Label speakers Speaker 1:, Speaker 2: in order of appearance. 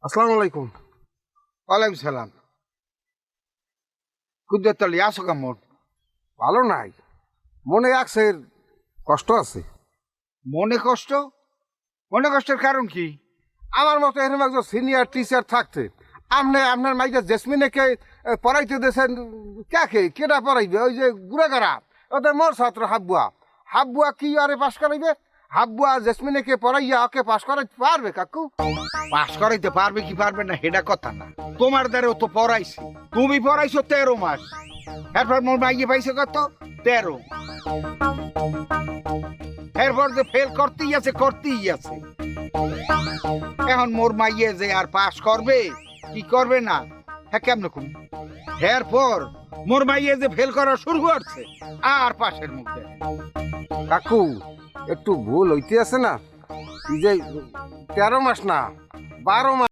Speaker 1: আসসালামু আলাইকুম।
Speaker 2: ওয়ালাইকুম সালাম। কুদ্দতলি আসো কেমন?
Speaker 1: ভালো নাই, মনে আছে কষ্ট আছে।
Speaker 2: মনে কষ্ট? মনে কষ্টের কারণ কি?
Speaker 1: আমার মতো এরকম একজন সিনিয়র টিচার থাকতে আপনার মাইকে জেসমিনেকে পড়াইতে দিয়েছেন। কেটা পড়াইবে? ওই যে গুড়াগাড়া ওদের মোর ছাত্র হাব্বুয়া। হাব্বুয়া কি আরে পাশ করাইবে? হাব্বুয়া জেসমিনেকে পড়াইয়া ওকে পাশ করাইতে পারবে কাকু?
Speaker 2: পাস করাইতে পারবে কি পারবে না সেটা কথা না। তোমার দ্বারাও তো পড়াইছি, তুমি পড়াইছো 13 মাস। এরপর মোর মাইয়ে পাইছে কত? 13। এরপর যে ফেল করতেই আছে। এখন মোর মাইয়ে যে আর পাস করবে কি করবে না হ্যাঁ কেমন কম। এরপর মোর মাইয়ে যে ফেল করা শুরু করছে আর পাশের মধ্যে।
Speaker 1: কাকু একটু ভুল হইতে আছে না? এই যে 13 মাস না 12 মাস।